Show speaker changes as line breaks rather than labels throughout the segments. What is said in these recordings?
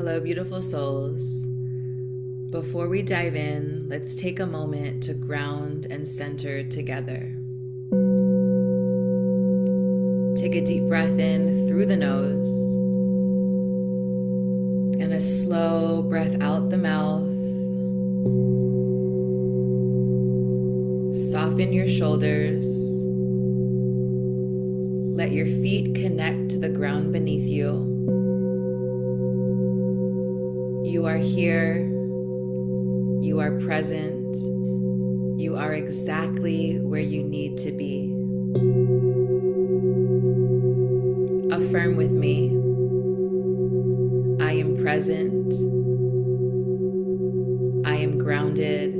Hello, beautiful souls. Before we dive in, let's take a moment to ground and center together. Take a deep breath in through the nose and a slow breath out the mouth. Soften your shoulders. Let your feet connect to the ground beneath you. You are here. You are present. You are exactly where you need to be. Affirm with me. I am present. I am grounded.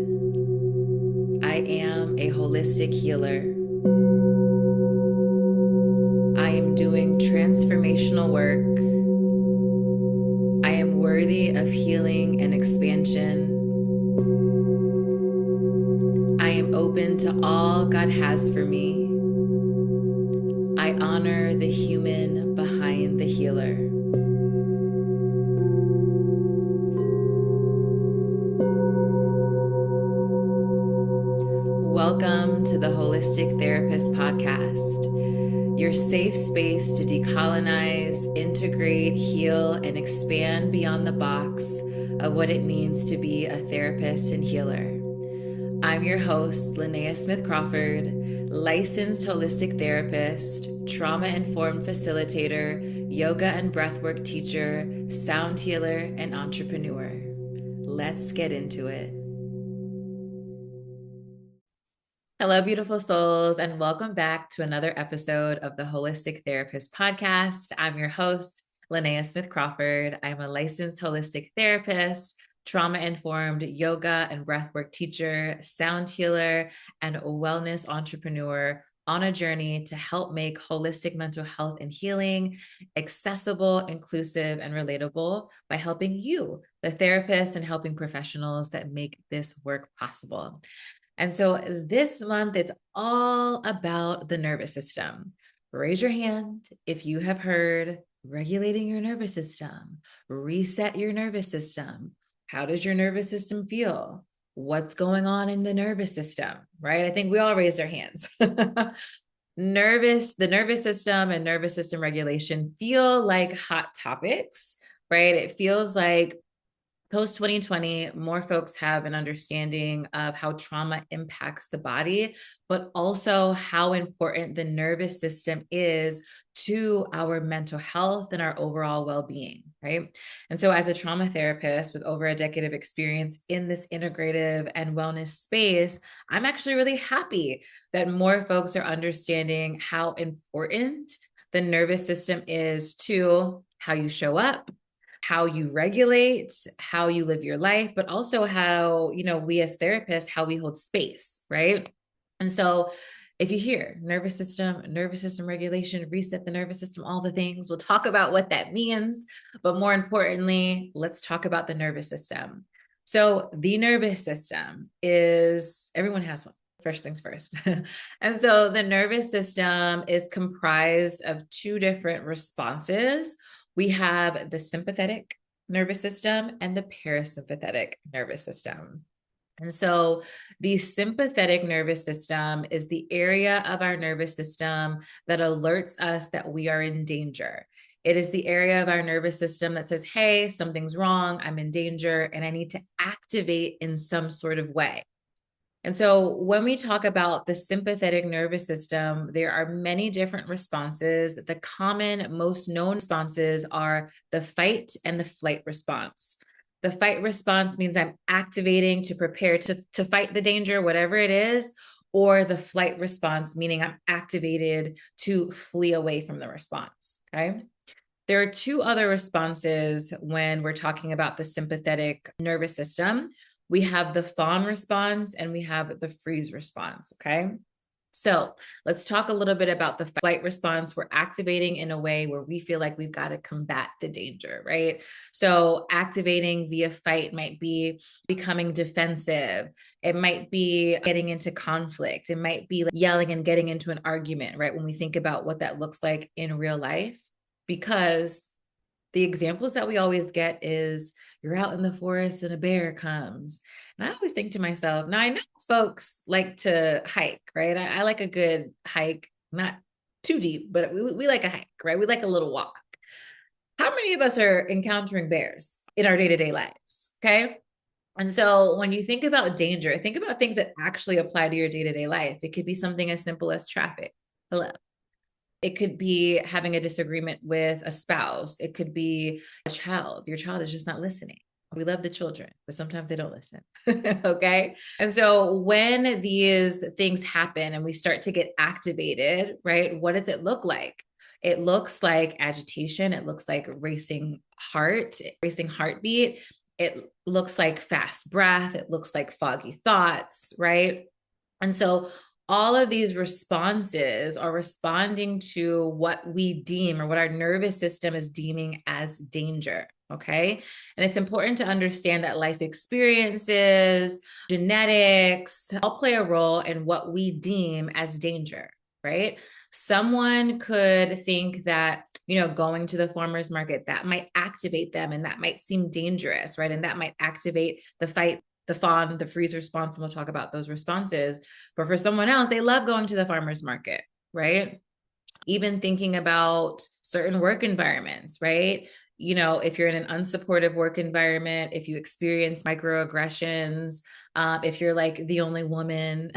I am a holistic healer. I am doing transformational work. I am worthy of healing and expansion. I am open to all God has for me. I honor the human behind the healer. Welcome to the Holistic Therapist Podcast, your safe space to decolonize, integrate, heal, and expand beyond the box of what it means to be a therapist and healer. I'm your host, LeNaya Smith Crawford, licensed holistic therapist, trauma-informed facilitator, yoga and breathwork teacher, sound healer, and entrepreneur. Let's get into it. Hello, beautiful souls, and welcome back to another episode of the Holistic Therapist Podcast. I'm your host, LeNaya Smith Crawford. I'm a licensed holistic therapist, trauma-informed yoga and breathwork teacher, sound healer, and wellness entrepreneur on a journey to help make holistic mental health and healing accessible, inclusive, and relatable by helping you, the therapist, and helping professionals that make this work possible. And so this month, it's all about the nervous system. Raise your hand if you have heard regulating your nervous system, reset your nervous system. How does your nervous system feel? What's going on in the nervous system, right? I think we all raised our hands. The nervous system and nervous system regulation feel like hot topics, right? It feels like post 2020, more folks have an understanding of how trauma impacts the body, but also how important the nervous system is to our mental health and our overall well-being, right? And so as a trauma therapist with over a decade of experience in this integrative and wellness space, I'm actually really happy that more folks are understanding how important the nervous system is to how you show up, how you regulate, how you live your life, but also how, we as therapists, how we hold space, right? And so if you hear nervous system regulation, reset the nervous system, all the things, we'll talk about what that means. But more importantly, let's talk about the nervous system. So the nervous system is, everyone has one. First things first. And so the nervous system is comprised of two different responses. We have the sympathetic nervous system and the parasympathetic nervous system. And so the sympathetic nervous system is the area of our nervous system that alerts us that we are in danger. It is the area of our nervous system that says, hey, something's wrong, I'm in danger, and I need to activate in some sort of way. And so when we talk about the sympathetic nervous system, there are many different responses. The common, most known responses are the fight and the flight response. The fight response means I'm activating to prepare to fight the danger, whatever it is, or the flight response, meaning I'm activated to flee away from the response, okay? There are two other responses when we're talking about the sympathetic nervous system. We have the fawn response and we have the freeze response, okay? So let's talk a little bit about the flight response. We're activating in a way where we feel like we've got to combat the danger, right? So activating via fight might be becoming defensive. It might be getting into conflict. It might be like yelling and getting into an argument, right? When we think about what that looks like in real life, because the examples that we always get is you're out in the forest and a bear comes. And I always think to myself, now I know folks like to hike, right? I like a good hike, not too deep, but we like a hike, right? We like a little walk. How many of us are encountering bears in our day-to-day lives? Okay. And so when you think about danger, think about things that actually apply to your day-to-day life. It could be something as simple as traffic. Hello. It could be having a disagreement with a spouse. It could be a child. Your child is just not listening. We love the children, but sometimes they don't listen. Okay. And so when these things happen and we start to get activated, right? What does it look like? It looks like agitation. It looks like racing heart, racing heartbeat. It looks like fast breath. It looks like foggy thoughts, right? And so all of these responses are responding to what we deem or what our nervous system is deeming as danger. Okay. And it's important to understand that life experiences, genetics all play a role in what we deem as danger, right? Someone could think that, going to the farmer's market, that might activate them and that might seem dangerous, right? And that might activate the fight, the fawn, the freeze response, and we'll talk about those responses. But for someone else, they love going to the farmer's market, right? Even thinking about certain work environments, right? If you're in an unsupportive work environment, if you experience microaggressions, if you're like the only woman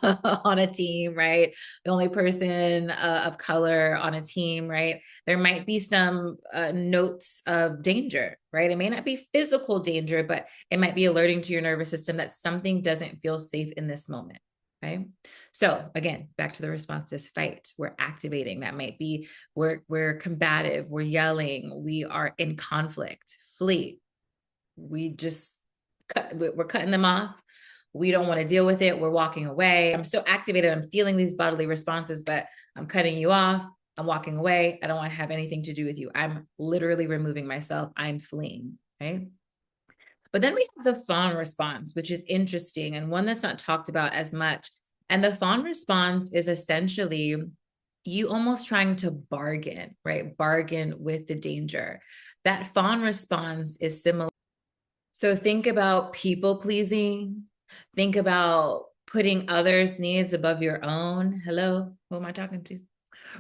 on a team, right? The only person of color on a team, right? There might be some notes of danger, right? It may not be physical danger, but it might be alerting to your nervous system that something doesn't feel safe in this moment. Okay. So again, back to the responses, fight, we're activating. That might be we're combative, we're yelling, we are in conflict, flee. We're cutting them off. We don't want to deal with it. We're walking away. I'm still activated. I'm feeling these bodily responses, but I'm cutting you off. I'm walking away. I don't want to have anything to do with you. I'm literally removing myself. I'm fleeing. Okay. But then we have the fawn response, which is interesting and one that's not talked about as much. And the fawn response is essentially you almost trying to bargain, right? Bargain with the danger. That fawn response is similar. So think about people pleasing. Think about putting others' needs above your own. Hello, who am I talking to?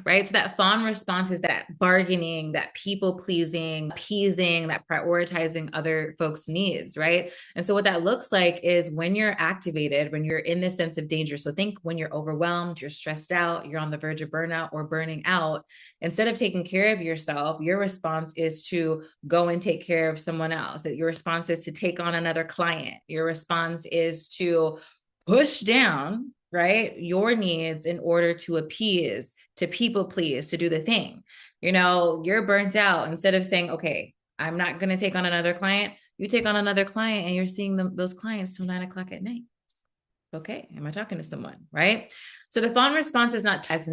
Right? So that fawn response is that bargaining, that people pleasing, appeasing, that prioritizing other folks' needs, right? And so what that looks like is when you're activated, when you're in this sense of danger. So think when you're overwhelmed, you're stressed out, you're on the verge of burnout or burning out, instead of taking care of yourself, your response is to go and take care of someone else. That your response is to take on another client. Your response is to push down, right, your needs in order to appease, to people please, to do the thing. You're burnt out. Instead of saying, okay, I'm not going to take on another client, you take on another client and you're seeing those clients till 9 o'clock at night. Okay, am I talking to someone, right? So the fawn response is not as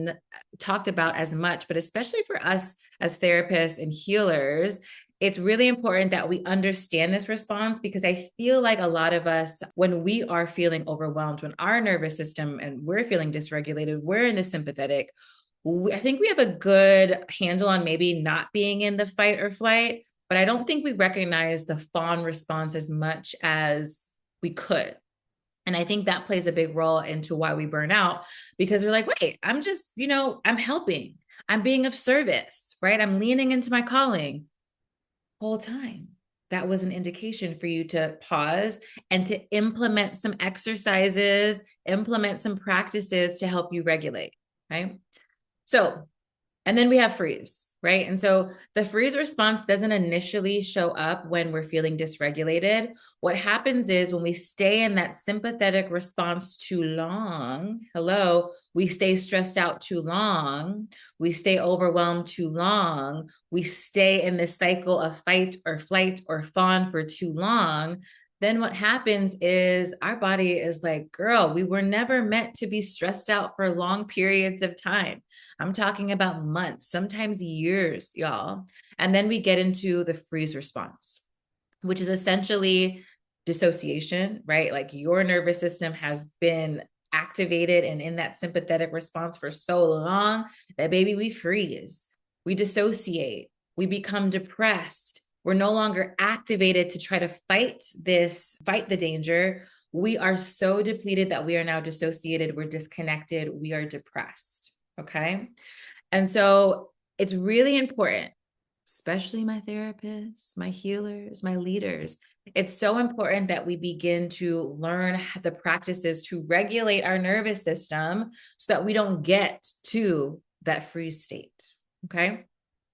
talked about as much, but especially for us as therapists and healers, it's really important that we understand this response, because I feel like a lot of us, when we are feeling overwhelmed, when our nervous system and we're feeling dysregulated, we're in the sympathetic, I think we have a good handle on maybe not being in the fight or flight, but I don't think we recognize the fawn response as much as we could. And I think that plays a big role into why we burn out, because we're like, wait, I'm just, I'm helping. I'm being of service, right? I'm leaning into my calling. Whole time. That was an indication for you to pause and to implement some exercises, implement some practices to help you regulate, right? So, and then we have freeze, right? And so the freeze response doesn't initially show up when we're feeling dysregulated. What happens is when we stay in that sympathetic response too long, we stay stressed out too long, we stay overwhelmed too long, we stay in this cycle of fight or flight or fawn for too long, then what happens is our body is like, girl, we were never meant to be stressed out for long periods of time. I'm talking about months, sometimes years, y'all. And then we get into the freeze response, which is essentially dissociation, right? Like your nervous system has been activated and in that sympathetic response for so long that, baby, we freeze, we dissociate, We become depressed. We're no longer activated to try to fight the danger. We are so depleted that we are now dissociated. We're disconnected. We are depressed. Okay. And so it's really important, especially my therapists, my healers, my leaders. It's so important that we begin to learn the practices to regulate our nervous system so that we don't get to that freeze state. Okay.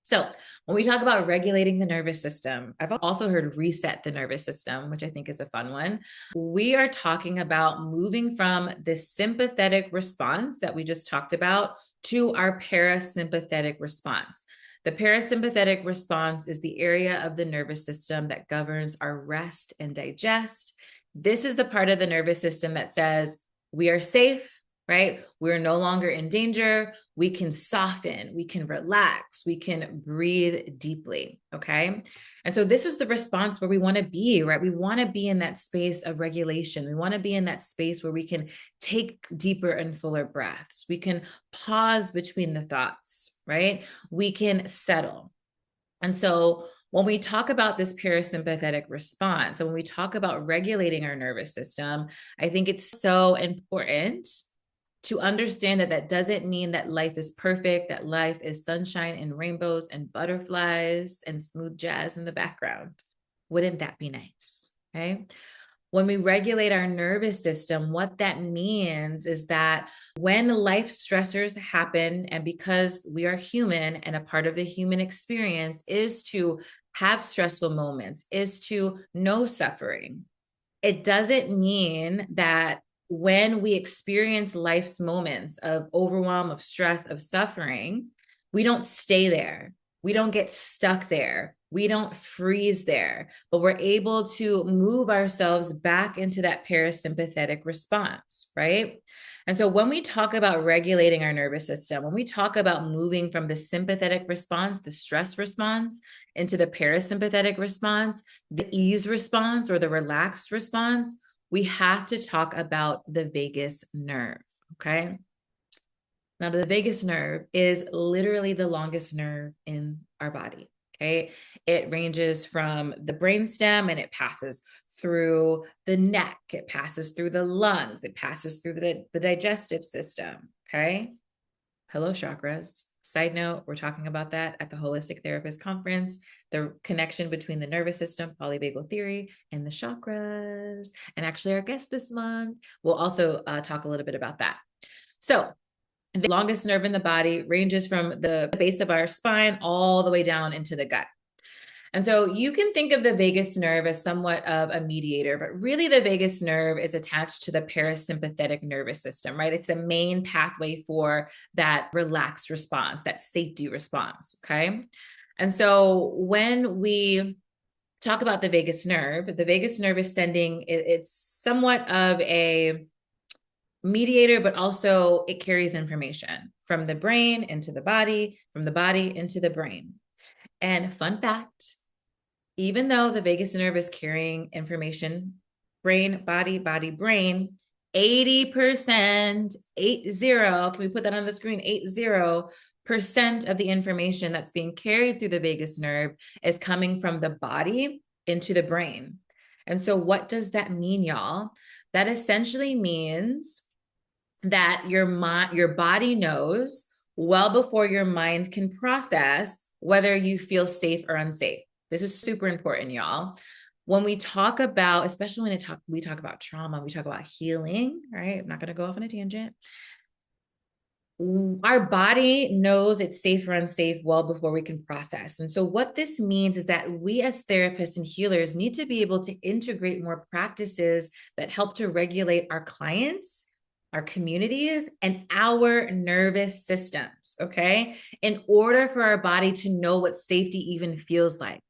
So when we talk about regulating the nervous system, I've also heard reset the nervous system, which I think is a fun one. We are talking about moving from this sympathetic response that we just talked about to our parasympathetic response. The parasympathetic response is the area of the nervous system that governs our rest and digest. This is the part of the nervous system that says, we are safe, right? We're no longer in danger. We can soften, we can relax, we can breathe deeply. Okay. And so this is the response where we want to be, right? We want to be in that space of regulation. We want to be in that space where we can take deeper and fuller breaths. We can pause between the thoughts, right? We can settle. And so when we talk about this parasympathetic response, and when we talk about regulating our nervous system, I think it's so important to understand that that doesn't mean that life is perfect, that life is sunshine and rainbows and butterflies and smooth jazz in the background. Wouldn't that be nice? Okay. When we regulate our nervous system, what that means is that when life stressors happen, and because we are human and a part of the human experience is to have stressful moments, is to know suffering, it doesn't mean that when we experience life's moments of overwhelm, of stress, of suffering, we don't stay there. We don't get stuck there. We don't freeze there, but we're able to move ourselves back into that parasympathetic response, right? And so when we talk about regulating our nervous system, when we talk about moving from the sympathetic response, the stress response, into the parasympathetic response, the ease response or the relaxed response, we have to talk about the vagus nerve, okay? Now, the vagus nerve is literally the longest nerve in our body, okay? It ranges from the brainstem and it passes through the neck, it passes through the lungs, it passes through the digestive system, okay? Hello, chakras. Side note, we're talking about that at the Holistic Therapist Conference, the connection between the nervous system, polyvagal theory, and the chakras. And actually our guest this month will also talk a little bit about that. So the longest nerve in the body ranges from the base of our spine all the way down into the gut. And so you can think of the vagus nerve as somewhat of a mediator, but really the vagus nerve is attached to the parasympathetic nervous system, right? It's the main pathway for that relaxed response, that safety response, okay? And so when we talk about the vagus nerve is sending, it's somewhat of a mediator, but also it carries information from the brain into the body, from the body into the brain. And fun fact, even though the vagus nerve is carrying information, brain, body, body, brain, 80%, 80, can we put that on the screen? 80% of the information that's being carried through the vagus nerve is coming from the body into the brain. And so what does that mean, y'all? That essentially means that your body knows well before your mind can process whether you feel safe or unsafe. This is super important, y'all. When we talk about, especially when we talk about trauma, we talk about healing, right? I'm not going to go off on a tangent. Our body knows it's safe or unsafe well before we can process. And so what this means is that we as therapists and healers need to be able to integrate more practices that help to regulate our clients, our communities, and our nervous systems, okay? In order for our body to know what safety even feels like.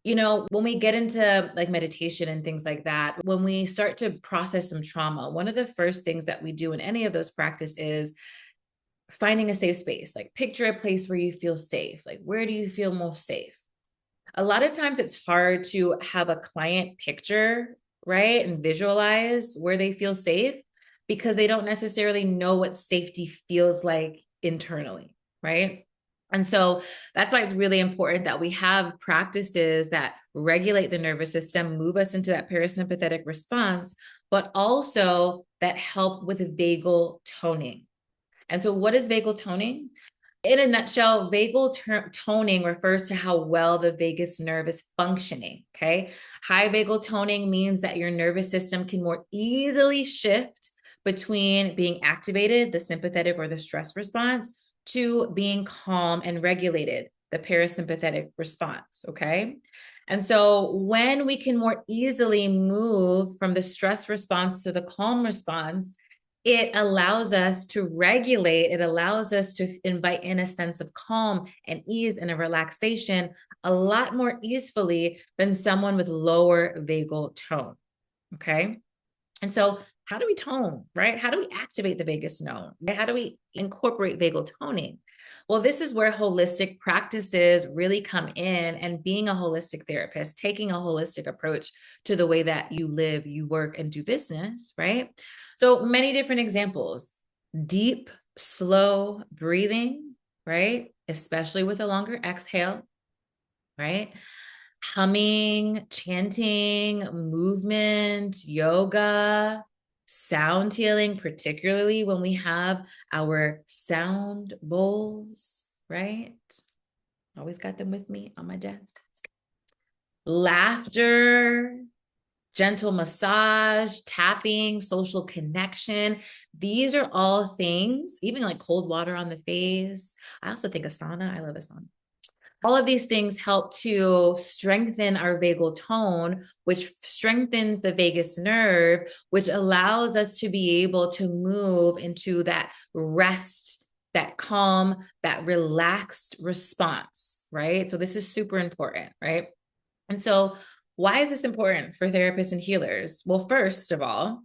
You know, when we get into like meditation and things like that, when we start to process some trauma, one of the first things that we do in any of those practices is finding a safe space. Like picture a place where you feel safe. Like where do you feel most safe? A lot of times it's hard to have a client picture, right? And visualize where they feel safe because they don't necessarily know what safety feels like internally, right? And so that's why it's really important that we have practices that regulate the nervous system, move us into that parasympathetic response, but also that help with vagal toning. And so, what is vagal toning? In a nutshell, vagal toning refers to how well the vagus nerve is functioning. Okay. High vagal toning means that your nervous system can more easily shift between being activated, the sympathetic or the stress response, to being calm and regulated, the parasympathetic response. Okay. And so when we can more easily move from the stress response to the calm response, it allows us to regulate, it allows us to invite in a sense of calm and ease and a relaxation a lot more easily than someone with lower vagal tone. Okay. And so, how do we tone, right? How do we activate the vagus nerve? How do we incorporate vagal toning? Well, this is where holistic practices really come in, and being a holistic therapist, taking a holistic approach to the way that you live, you work, and do business, right? So, many different examples: deep, slow breathing, right? Especially with a longer exhale, right? Humming, chanting, movement, yoga, sound healing, particularly when we have our sound bowls, right? Always got them with me on my desk. Laughter, gentle massage, tapping, social connection. These are all things, even like cold water on the face. I also think a sauna. I love a sauna. All of these things help to strengthen our vagal tone, which strengthens the vagus nerve, which allows us to be able to move into that rest, that calm, that relaxed response, right? So this is super important, right? And so why is this important for therapists and healers? Well, first of all,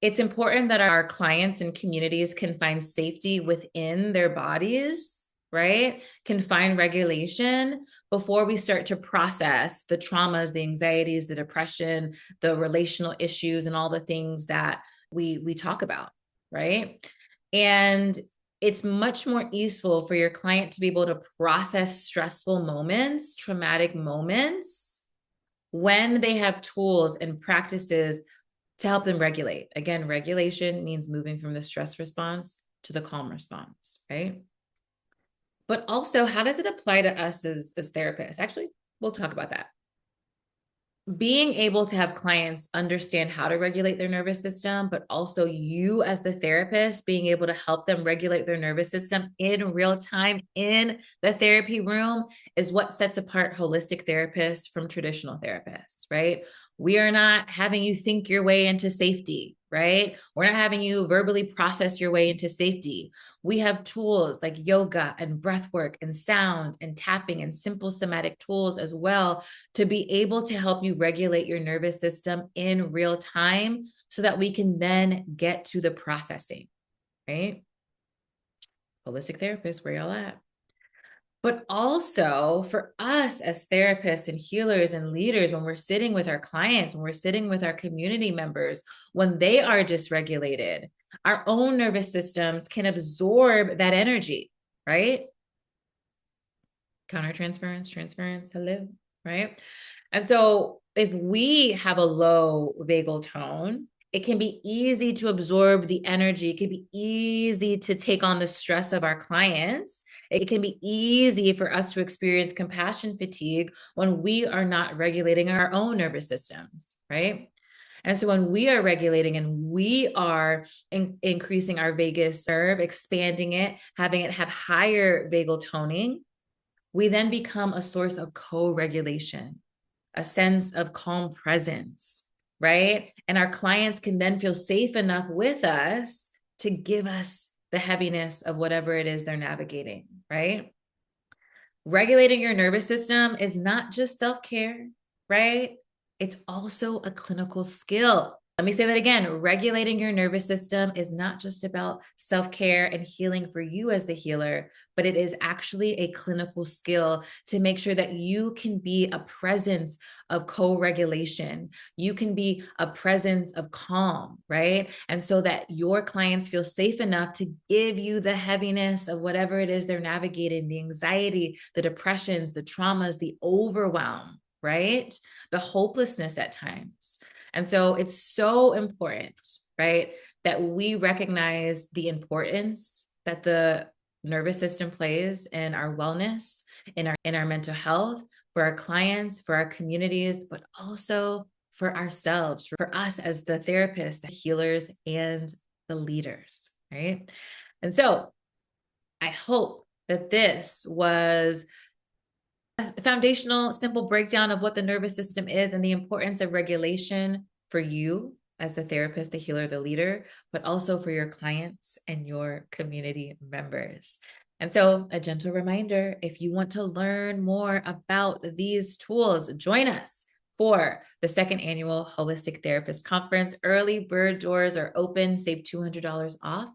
it's important that our clients and communities can find safety within their bodies, right? Can find regulation before we start to process the traumas, the anxieties, the depression, the relational issues, and all the things that we talk about, right? And it's much more easeful for your client to be able to process stressful moments, traumatic moments, when they have tools and practices to help them regulate. Again, regulation means moving from the stress response to the calm response, right? But also, how does it apply to us as therapists? Actually, we'll talk about that. Being able to have clients understand how to regulate their nervous system, but also you as the therapist being able to help them regulate their nervous system in real time in the therapy room is what sets apart holistic therapists from traditional therapists, right? We are not having you think your way into safety, right? We're not having you verbally process your way into safety. We have tools like yoga and breath work and sound and tapping and simple somatic tools as well to be able to help you regulate your nervous system in real time so that we can then get to the processing, right? Holistic therapists, where y'all at? But also for us as therapists and healers and leaders, when we're sitting with our clients, when we're sitting with our community members, when they are dysregulated, our own nervous systems can absorb that energy, right? Countertransference, transference, hello, right? And so if we have a low vagal tone, it can be easy to absorb the energy. It can be easy to take on the stress of our clients. It can be easy for us to experience compassion fatigue when we are not regulating our own nervous systems, right? And so when we are regulating and we are increasing our vagus nerve, expanding it, having it have higher vagal toning, we then become a source of co-regulation, a sense of calm presence, right? And our clients can then feel safe enough with us to give us the heaviness of whatever it is they're navigating, right? Regulating your nervous system is not just self-care, right? It's also a clinical skill. Let me say that again. Regulating your nervous system is not just about self-care and healing for you as the healer, but it is actually a clinical skill to make sure that you can be a presence of co-regulation. You can be a presence of calm, right? And so that your clients feel safe enough to give you the heaviness of whatever it is they're navigating, the anxiety, the depressions, the traumas, the overwhelm, right? The hopelessness at times. And so it's so important, right, that we recognize the importance that the nervous system plays in our wellness, in our mental health, for our clients, for our communities, but also for ourselves, for us as the therapists, the healers, and the leaders, right? And so I hope that this was a foundational, simple breakdown of what the nervous system is and the importance of regulation for you as the therapist, the healer, the leader, but also for your clients and your community members. And so, a gentle reminder, if you want to learn more about these tools, join us for the second annual Holistic Therapist Conference. Early bird doors are open. Save $200 off.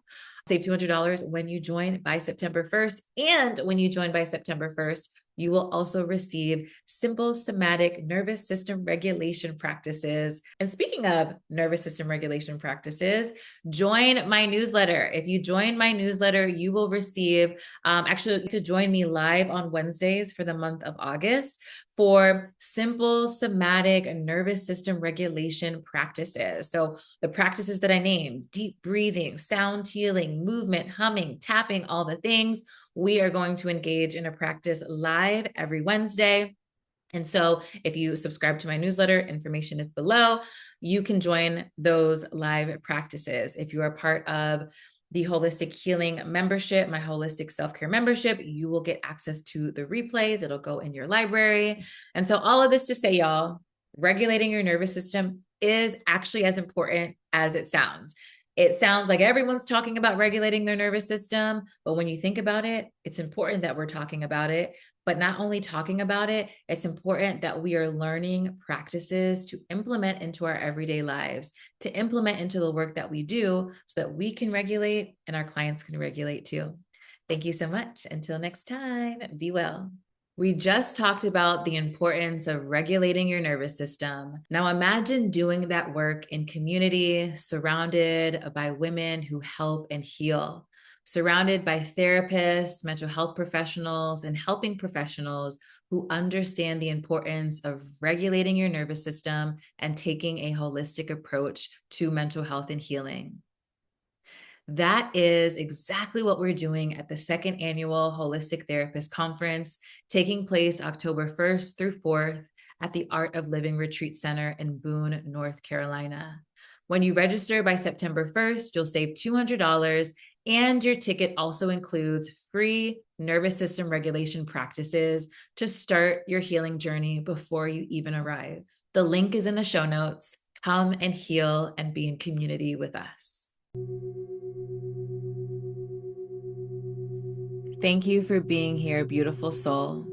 Save $200 when you join by September 1st. And when you join by September 1st, you will also receive simple somatic nervous system regulation practices. And speaking of nervous system regulation practices, join my newsletter. If you join my newsletter, you will receive, actually to join me live on Wednesdays for the month of August for simple somatic nervous system regulation practices. So the practices that I named: deep breathing, sound healing, movement, humming, tapping, all the things. We are going to engage in a practice live every Wednesday. And so if you subscribe to my newsletter, information is below. You can join those live practices. If you are part of the Holistic Healing membership, my Holistic Self-Care membership, you will get access to the replays. It'll go in your library. And so all of this to say, y'all, regulating your nervous system is actually as important as it sounds. It sounds like everyone's talking about regulating their nervous system, but when you think about it, it's important that we're talking about it. But not only talking about it, it's important that we are learning practices to implement into our everyday lives, to implement into the work that we do so that we can regulate and our clients can regulate too. Thank you so much. Until next time, be well. We just talked about the importance of regulating your nervous system. Now imagine doing that work in community, surrounded by women who help and heal, surrounded by therapists, mental health professionals, and helping professionals who understand the importance of regulating your nervous system and taking a holistic approach to mental health and healing. That is exactly what we're doing at the second annual Holistic Therapist Conference, taking place October 1st through 4th at the Art of Living Retreat Center in Boone, North Carolina. When you register by September 1st, you'll save $200, and your ticket also includes free nervous system regulation practices to start your healing journey before you even arrive. The link is in the show notes. Come and heal and be in community with us. Thank you for being here, beautiful soul.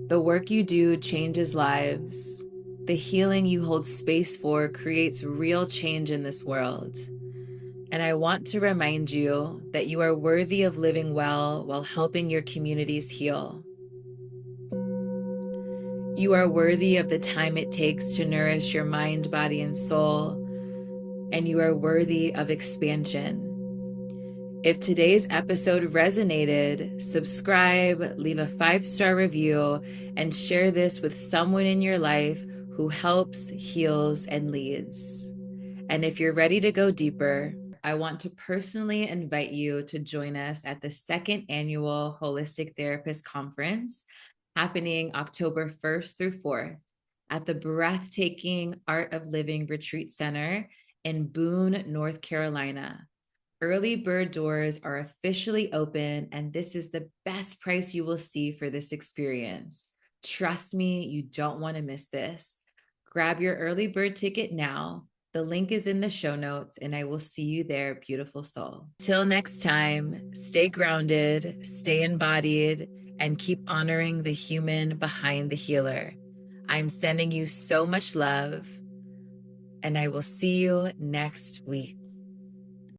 The work you do changes lives. The healing you hold space for creates real change in this world. And I want to remind you that you are worthy of living well while helping your communities heal. You are worthy of the time it takes to nourish your mind, body, and soul. And you are worthy of expansion. If today's episode resonated, subscribe, leave a 5-star review, and share this with someone in your life who helps, heals, and leads. And if you're ready to go deeper, I want to personally invite you to join us at the second annual Holistic Therapist Conference, happening October 1st through 4th at the breathtaking Art of Living Retreat Center in Boone, North Carolina. Early bird doors are officially open, and this is the best price you will see for this experience. Trust me, you don't want to miss this. Grab your early bird ticket now. The link is in the show notes, and I will see you there, beautiful soul. Till next time, stay grounded, stay embodied, and keep honoring the human behind the healer. I'm sending you so much love. and I will see you next week.